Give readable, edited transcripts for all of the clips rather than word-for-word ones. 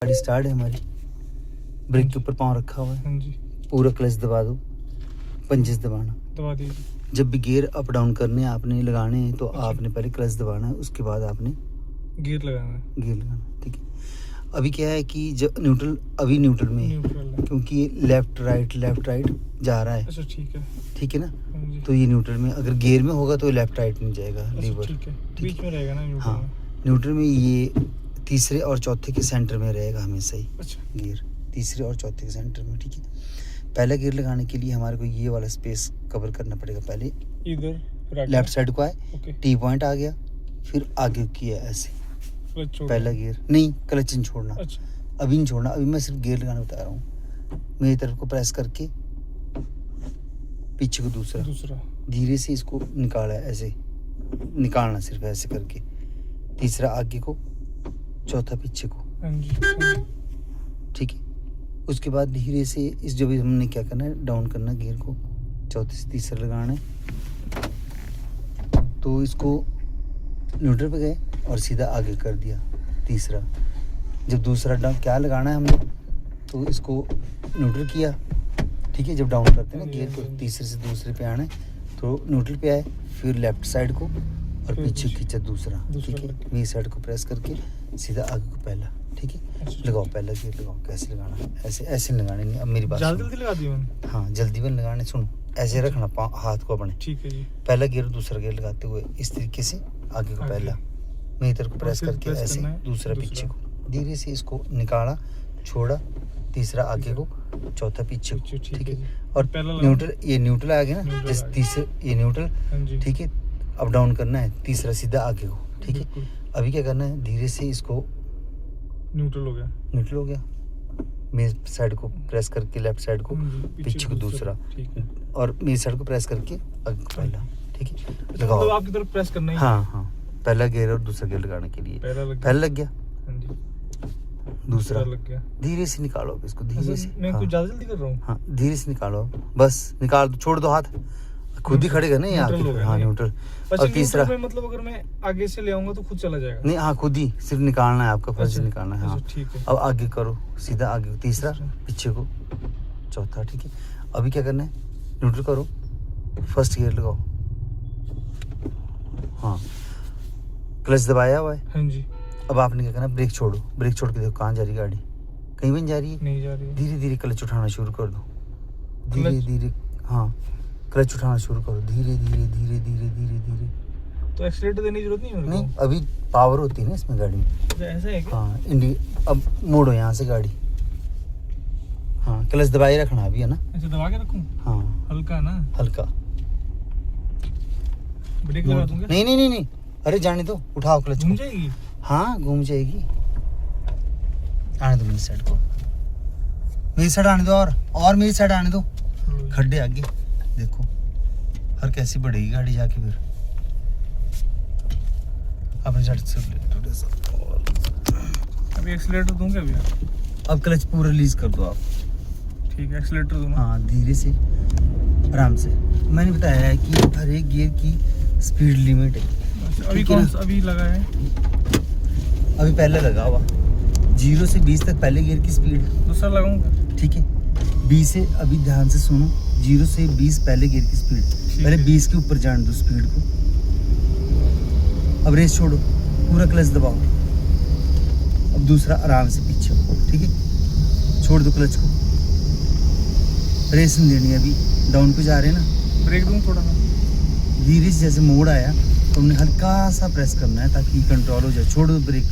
गाड़ी स्टार्ट है हमारी, ब्रेक के ऊपर पाँव रखा हुआ है। हाँ जी, पूरा क्लच दबा दो, पंचेस दबाना। दबा दीजिए। जब भी गियर अप डाउन करने आपने लगाने हैं तो अच्छा। आपने पहले क्लच दबाना है, उसके बाद आपने गियर लगाना है। गियर लगाना, ठीक है। अभी क्या है कि जब न्यूट्रल, अभी न्यूट्रल में है, न्यूट्रल है। क्योंकि लेफ्ट राइट जा रहा है, अच्छा ठीक है। ठीक है ना। हाँ जी। तो ये न्यूट्रल में, अगर गियर में होगा तो लेफ्ट राइट नहीं जाएगा अच्छा लीवर। ठीक है, बीच में रहेगा ना न्यूट्रल हाँ, में। न्यूट्रल में ये तीसरे और चौथे के सेंटर में रहेगा हमेशा ही। अच्छा। गियर तीसरे और चौथे के सेंटर में, ठीक है। पहला गियर लगाने के लिए हमारे को ये वाला स्पेस कवर करना पड़ेगा। पहले इधर फिर आगे। लेफ्ट साइड को आए, ओके। टी पॉइंट आ गया, फिर आगे किया ऐसे। क्लच छोड़। पहला गियर नहीं, क्लच नहीं छोड़ना। अच्छा। अभी नहीं छोड़ना, अभी मैं सिर्फ गियर लगाना बता रहा हूँ। मेरी तरफ को प्रेस करके पीछे को दूसरा धीरे से इसको निकाला है, ऐसे निकालना, सिर्फ ऐसे करके। तीसरा आगे को, चौथा पीछे को, हाँ जी, हाँ जी। ठीक है। उसके बाद धीरे से इस जो भी हमने क्या करना है, डाउन करना गियर को, चौथे से तीसरा लगाना है। तो इसको न्यूट्रल पे गए और सीधा आगे कर दिया तीसरा। जब दूसरा डाउन क्या लगाना है हमने, तो इसको न्यूट्रल किया, ठीक है। जब डाउन करते हैं ना गियर को, तीसरे से दूसरे पे आना है, तो न्यूट्रल पे आए, फिर लेफ्ट साइड को और पीछे खींचा दूसरा, ठीक है। मेरी साइड को प्रेस करके सीधा आगे को पहला, ठीक है। लगाओ पहला गियर, लगाओ। कैसे लगाना है, ऐसे ऐसे लगाने नहीं। अब मेरी बात जल्दी लगा दी मैंने। हाँ, जल्दी में लगाने, सुनो, ऐसे रखना हाथ को अपने, ठीक है जी। पहला गियर दूसरा गियर लगाते हुए इस तरीके से आगे को पहला, मेरी तरफ को प्रेस करके ऐसे दूसरा पीछे को, धीरे से इसको निकाला, छोड़ा, तीसरा आगे को, चौथा पीछे को, ठीक है। और न्यूट्रल, ये न्यूट्रल आ गया ना, जैसे तीसरे ये न्यूट्रल, ठीक है। अप डाउन करना है, तीसरा सीधा आगे को, ठीक है। अभी क्या करना है, धीरे से इसको, न्यूट्रल हो गया, मेरी साइड को प्रेस करके लेफ्ट साइड को, पीछे को दूसरा, और मेरी साइड को प्रेस करके आगे को पहला, ठीक है। लगाओ। तो आपकी तरफ प्रेस करना है। हाँ, पहला गियर और दूसरा गियर लगाने के लिए पहला लग गया, दूसरा लग गया। धीरे से निकालो अब इसको, धीरे से। मैं कुछ ज्यादा जल्दी कर रहा हूँ। हाँ, धीरे से निकालो, बस निकाल दो, छोड़ दो हाथ, खुद ही खड़ेगा ना यहाँ पे। हाँ, न्यूट्रल। और तीसरा मतलब अगर मैं आगे से ले आऊंगा तो खुद चला जाएगा। नहीं, हाँ, खुद ही सिर्फ निकालना है, आपका फर्ज निकालना है। हाँ, ठीक है। अब आगे करो, सीधा आगे, तीसरा पीछे को, चौथा, ठीक है। अभी क्या करना है, न्यूट्रल करो, फर्स्ट गियर लगाओ। हाँ, क्लच दबाया हुआ है। हाँ जी। अब आपने क्या करना, ब्रेक छोड़ो, ब्रेक छोड़ के देखो कहाँ जा रही है गाड़ी, कहीं भी नहीं जा रही है। नहीं जा रही है। धीरे धीरे क्लच उठाना शुरू कर दो, धीरे धीरे। हाँ, क्लच उठाना शुरू करो, धीरे धीरे धीरे धीरे धीरे धीरे। तो एक्सीलेटर देने की जरूरत नहीं है मेरे को? नहीं, अभी पावर होती है ना इसमें गाड़ी में। ऐसा है क्या? हाँ, अब मोड़ो यहाँ से गाड़ी। हाँ, क्लच दबाए रखना अभी, है ना। अच्छा, दबा के रखूं? हाँ, हल्का ना, हल्का। ब्रेक लगा दूंगा? नहीं, अरे जाने दो, उठाओ क्लच। घूम जाएगी? हाँ, घूम जाएगी। आने दो मेरी साइड को, मेरी साइड आने दो, और मेरी साइड आने दो। खड्डे आगे देखो, हर कैसी बढ़ेगी गाड़ी जाके, फिर अपने साइड से थोड़ा सा और। अभी एक्सीलेटर दूं क्या भैया? अब क्लच पूरा रिलीज कर दो आप। ठीक है, एक्सीलेटर दूं? हाँ, धीरे से, आराम से। मैंने बताया है कि हर एक गियर की स्पीड लिमिट है। अभी कौन सा अभी लगा है? अभी पहले लगा हुआ, 0 से 20 तक पहले गियर की स्पीड। दूसरा लगाऊंगा? ठीक है, 20 से, अभी ध्यान से सुनो, 0 से 20 पहले गियर की स्पीड, पहले 20 के ऊपर जाने दो स्पीड को। अब रेस छोड़ो, पूरा क्लच दबाओ। अब दूसरा आराम से पीछे, ठीक है। छोड़ दो क्लच को, रेस नहीं देनी। अभी डाउन पे जा रहे हैं ना, ब्रेक दूं थोड़ा सा? धीरे से, जैसे मोड़ आया तो हमने हल्का सा प्रेस करना है ताकि कंट्रोल हो जाए। छोड़ दो ब्रेक,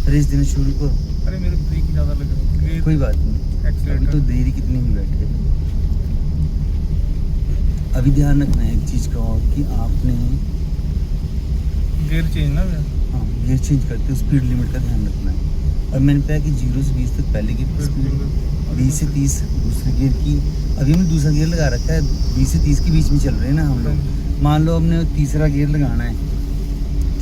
रेस देना शुरू करो। अरे मेरे ब्रेक ही ज़्यादा लग रहा है। कोई बात नहीं, अभी तो देरी कितनी भी बैठे। अभी ध्यान रखना है एक चीज़ का और, कि आपने गियर चेंज ना भैया? हाँ, गियर चेंज करते हो, स्पीड लिमिट का ध्यान रखना है। और मैंने बताया कि 0 से 20 तक पहले गियर की स्पीड, 20 से 30 दूसरे गियर की। अभी हमने दूसरा गियर लगा रखा है, 20 से 30 के बीच में चल रहे हैं ना हम लोग। मान लो हमने तीसरा गियर लगाना है,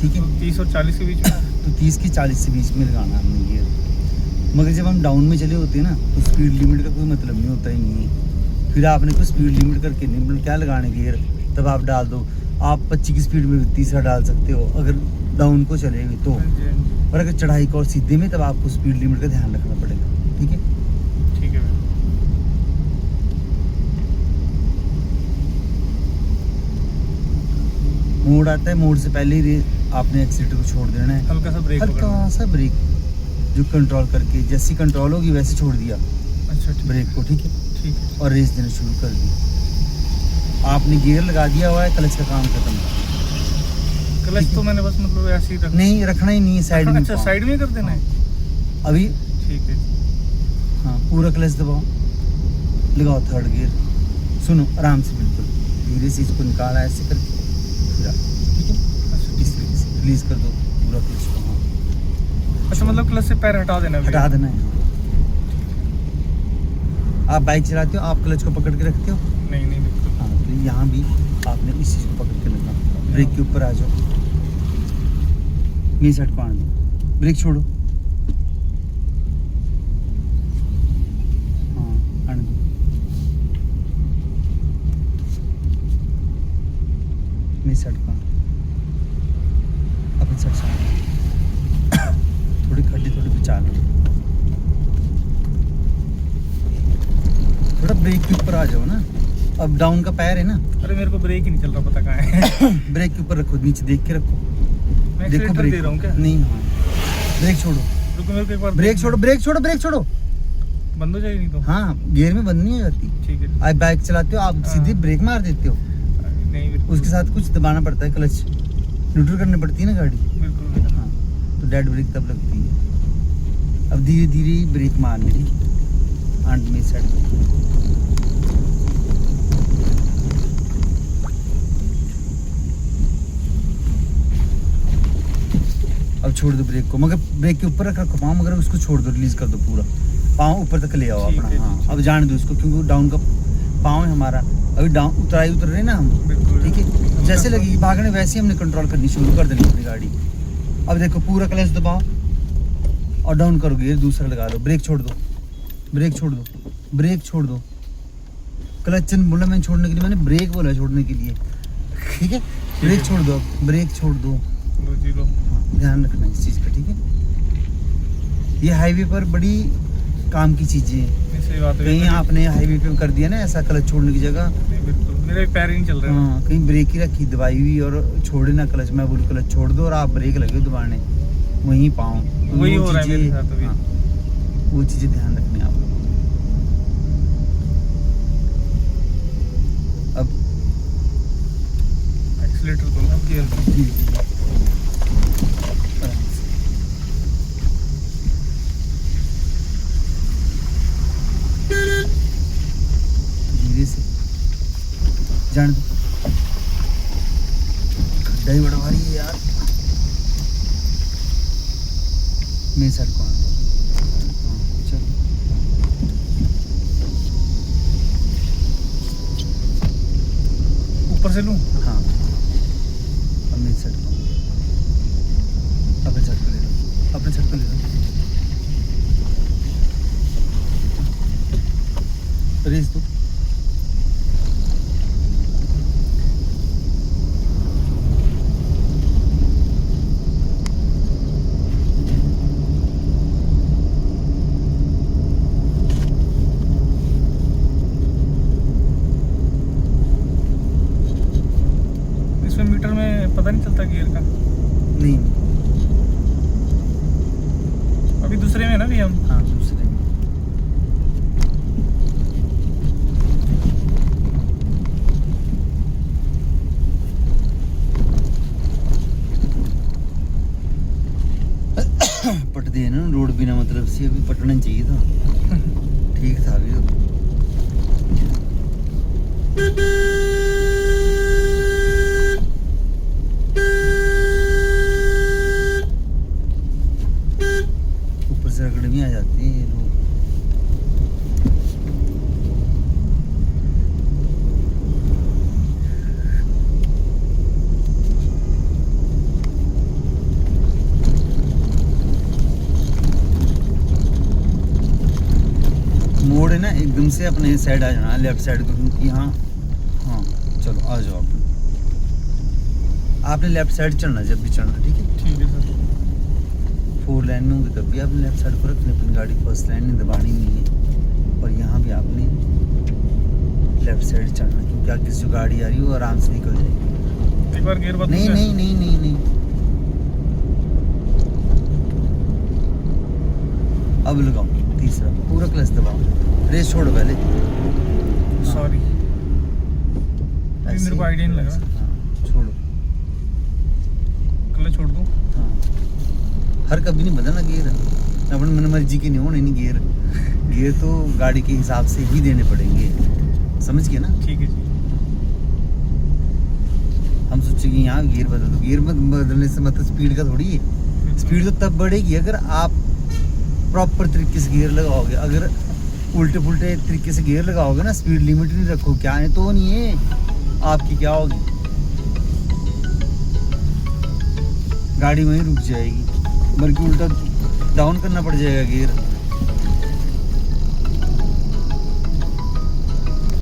ठीक है। 30 और 40 के बीच में? तो 30 के 40 के बीच में लगाना है हमने गियर। मगर जब हम डाउन में चले होते हैं ना, तो स्पीड लिमिट का कोई मतलब नहीं होता ही नहीं है। फिर आपने कोई स्पीड लिमिट करके नहीं, क्या लगाने गियर, तब आप डाल दो। आप 25 की स्पीड में तीसरा डाल सकते हो अगर डाउन को चलेंगे तो, हाँ जी, हाँ जी। और अगर चढ़ाई को और सीधे में तब आपको स्पीड लिमिट का ध्यान रखना पड़ेगा। ठीक है, ठीक है भैया। मोड़ आता है, मोड़ से पहले ही आपने एक्सीलेटर को छोड़ देना है, हल्का सा ब्रेक हल्का पकड़ना। सा ब्रेक जो कंट्रोल करके जैसी कंट्रोल होगी वैसे छोड़ दिया अच्छा ठीक ब्रेक को। ठीक है, ठीक है। और रेस देना शुरू कर दी। आपने गियर लगा दिया हुआ है, क्लच का काम खत्म। क्लच तो मैंने बस मतलब ऐसे ही रखना। नहीं रखना ही नहीं है, साइड में अच्छा पाओ। साइड में कर देना है। अभी ठीक है। हाँ पूरा क्लच दबाओ, लगाओ थर्ड गियर। सुनो आराम से, बिल्कुल धीरे से इसको निकाला ऐसे करके फिर आओ। ठीक है, अच्छा इस तरीके से रिलीज कर दो पूरा क्लच को। हाँ अच्छा मतलब क्लच से पैर हटा देना है हटा भैया। देना है। आप बाइक चलाते हो, आप क्लच को पकड़ के रखते हो। नहीं नहीं बिल्कुल। हाँ तो यहाँ भी आपने इस चीज़ को पकड़ के लगना। ब्रेक के ऊपर आ जाओ, मेरी साइड को आने दो, ब्रेक छोड़ो। हाँ आने दो, मेरी साइड को आने, अपनी साइड से आने। थोड़ी खड्डी थोड़ी बचा लो, थोड़ा ब्रेक के ऊपर आ जाओ ना। अब डाउन का पैर है ना, अरे मेरे को ब्रेक ही नहीं चल रहा, पता कहाँ है। ब्रेक के ऊपर रखो, नीचे देख के रखो। मैं देखो एक्सीलेटर ब्रेक दे रहा हूँ क्या? नहीं, हाँ ब्रेक छोड़ो, रुको मेरे को एक बार ब्रेक छोड़ो, ब्रेक छोड़ो, ब्रेक छोड़ो। बंद हो जाएगी नहीं तो। हाँ गियर में बंद नहीं हो जाती। ठीक है। आप बाइक चलाते हो, आप हाँ। सीधे ब्रेक मार देते हो, नहीं बिल्कुल। उसके साथ कुछ दबाना पड़ता है, क्लच न्यूट्रल करनी पड़ती है ना गाड़ी। बिल्कुल भैया। हाँ तो डेड ब्रेक तब लगती है। अब धीरे धीरे ब्रेक मारनी, ठीक है, आंट में साइड। अब छोड़ दो ब्रेक को, मगर ब्रेक के ऊपर रखो पाँव, मगर उसको छोड़ दो, रिलीज कर दो पूरा, पाँव ऊपर तक ले आओ ठीक अपना। है, हाँ ठीक है। अब जाने दो इसको, क्योंकि डाउन का पाँव है हमारा, अभी डाउन उतराई उतर रहे ना हम। बिल्कुल। ठीक है, जैसे लगी भागने वैसे ही हमने कंट्रोल करनी शुरू कर देनी अपनी गाड़ी। अब देखो पूरा क्लच दबाओ और डाउन करो, गियर दूसरा लगा लो, ब्रेक छोड़ दो, ब्रेक छोड़ दो, ब्रेक छोड़ दो। क्लच बोला मैंने छोड़ने के लिए, मैंने ब्रेक बोला छोड़ने के लिए। ठीक है, ब्रेक छोड़ दो, ब्रेक छोड़ दो। लो जी लो। ध्यान रखना इस चीज़ का। ठीक है, ये हाईवे पर बड़ी काम की चीज़ें हैं। सही बात है। कहीं आपने हाईवे पे कर दिया ना ऐसा, क्लच छोड़ने की जगह, नहीं बिल्कुल, मेरे पैर ही नहीं चल रहे हैं। हाँ कहीं ब्रेक ही रखी दबाई हुई और छोड़े ना क्लच, मैं बोलूँ क्लच छोड़ दो और आप ब्रेक लगे हो दबाने, वहीं पाऊँ तो वही वो हो रहा है मेरे चीज़ें- साथ अभी। हाँ, वो चीज़ें ध्यान रखनी है आप। अब एक्सीलेटर दो ना गियर को। धीरे धीरे आराम से। धीरे से जान दो, खड्डा ही बड़ा भारी है यार। मेरे साइड को आना। हाँ, चलो ऊपर से लूँ? हाँ अब मेरे साइड को आना। अपने साइड को ले लो, अपने साइड को ले लो। रेस दो। इसमें मीटर में पता नहीं चलता गियर का। नहीं, अभी दूसरे में ना भी हम। हाँ दूसरे में। पट दिए ना रोड बिना मतलब से, अभी पटना चाहिए था। ठीक था अभी तो। ऊपर से रगड़ भी आ जाती है ये लोग। मोड़ है ना, एकदम से अपने साइड आ जाना, लेफ्ट साइड को, क्योंकि हाँ हाँ चलो आ जाओ आप। आपने लेफ्ट साइड चलना जब भी चलना, ठीक है। ठीक है सर। 4 लाइन में होंगे तब भी आपने लेफ्ट साइड को रखनी अपनी गाड़ी, फर्स्ट लाइन में दबानी नहीं है। और यहाँ भी आपने लेफ्ट साइड चलना, क्योंकि आगे से जो गाड़ी आ रही है वो आराम से निकल जाएगी। एक बार गियर बदल नहीं नहीं नहीं नहीं नहीं, अब लगाओ तीसरा, पूरा क्लच दबाओ, रेस छोड़ो पहले। सॉरी, मेरे को आइडिया नहीं लगा। हाँ, छोड़ो। क्लच छोड़ दूँ? हाँ, हर कभी नहीं बदलना गियर, अपनी मन मर्जी के नहीं होने नहीं गियर। गियर तो गाड़ी के हिसाब से ही देने पड़ेंगे, समझ गए ना। ठीक है जी। हम सोचे कि यहाँ गियर बदल दो, गियर में बदलने से मतलब स्पीड का थोड़ी है। स्पीड तो तब बढ़ेगी अगर आप प्रॉपर तरीके से गियर लगाओगे। अगर उल्टे पुल्टे तरीके से गियर लगाओगे ना, स्पीड लिमिट नहीं रखो, क्या है तो नहीं है आपकी, क्या होगी, गाड़ी वहीं रुक जाएगी, बल्कि उल्टा डाउन करना पड़ जाएगा गियर।